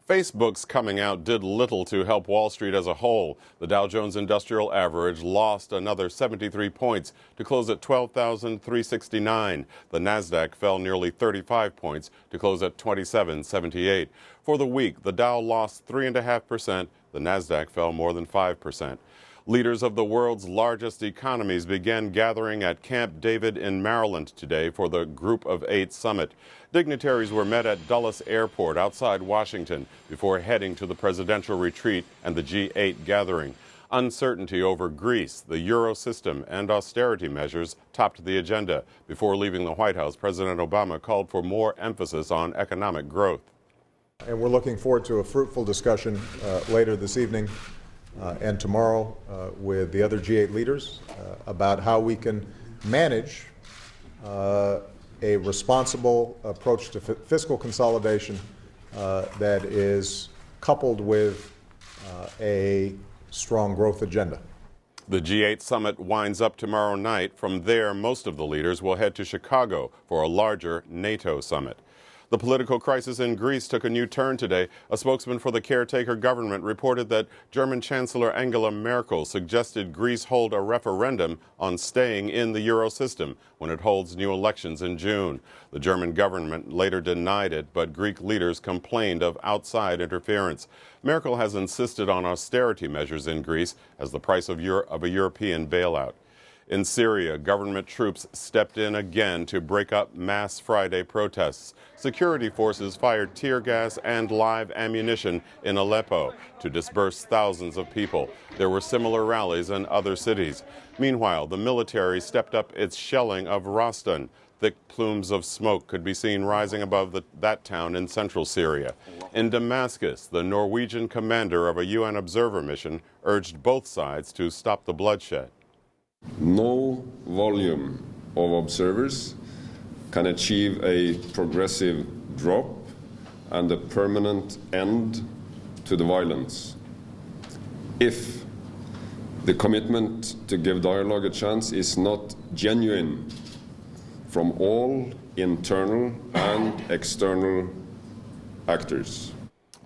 Facebook's coming out did little to help Wall Street as a whole. The Dow Jones Industrial Average lost another 73 points to close at 12,369. The Nasdaq fell nearly 35 points to close at 2778. For the week, the Dow lost 3.5%. The Nasdaq fell more than 5%. Leaders of the world's largest economies began gathering at Camp David in Maryland today for the Group of Eight summit. Dignitaries were met at Dulles Airport outside Washington before heading to the presidential retreat and the G8 gathering. Uncertainty over Greece, the euro system, and austerity measures topped the agenda. Before leaving the White House, President Obama called for more emphasis on economic growth. And we're looking forward to a fruitful discussion later this evening and tomorrow with the other G8 leaders about how we can manage a responsible approach to fiscal consolidation that is coupled with a strong growth agenda. The G8 summit winds up tomorrow night. From there, most of the leaders will head to Chicago for a larger NATO summit. The political crisis in Greece took a new turn today. A spokesman for the caretaker government reported that German Chancellor Angela Merkel suggested Greece hold a referendum on staying in the euro system when it holds new elections in June. The German government later denied it, but Greek leaders complained of outside interference. Merkel has insisted on austerity measures in Greece as the price of a European bailout. In Syria, government troops stepped in again to break up mass Friday protests. Security forces fired tear gas and live ammunition in Aleppo to disperse thousands of people. There were similar rallies in other cities. Meanwhile, the military stepped up its shelling of Rastan. Thick plumes of smoke could be seen rising above that town in central Syria. In Damascus, the Norwegian commander of a UN observer mission urged both sides to stop the bloodshed. No volume of observers can achieve a progressive drop and a permanent end to the violence. If the commitment to give dialogue a chance is not genuine from all internal and external actors.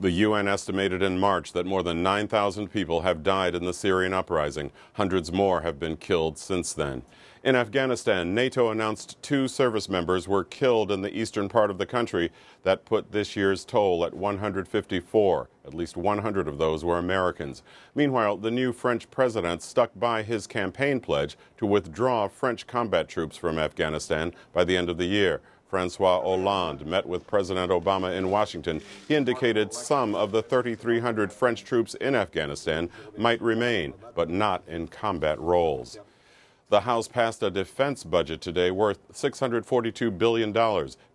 The UN estimated in March that more than 9,000 people have died in the Syrian uprising. Hundreds more have been killed since then. In Afghanistan, NATO announced 2 service members were killed in the eastern part of the country. That put this year's toll at 154. At least 100 of those were Americans. Meanwhile, the new French president stuck by his campaign pledge to withdraw French combat troops from Afghanistan by the end of the year. Francois Hollande met with President Obama in Washington. He indicated some of the 3,300 French troops in Afghanistan might remain, but not in combat roles. The House passed a defense budget today worth $642 billion,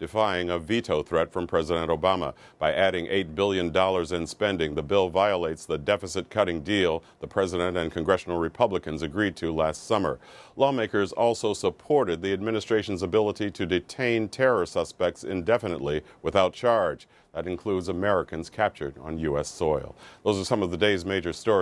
defying a veto threat from President Obama. By adding $8 billion in spending, the bill violates the deficit-cutting deal the president and congressional Republicans agreed to last summer. Lawmakers also supported the administration's ability to detain terror suspects indefinitely without charge. That includes Americans captured on U.S. soil. Those are some of the day's major stories.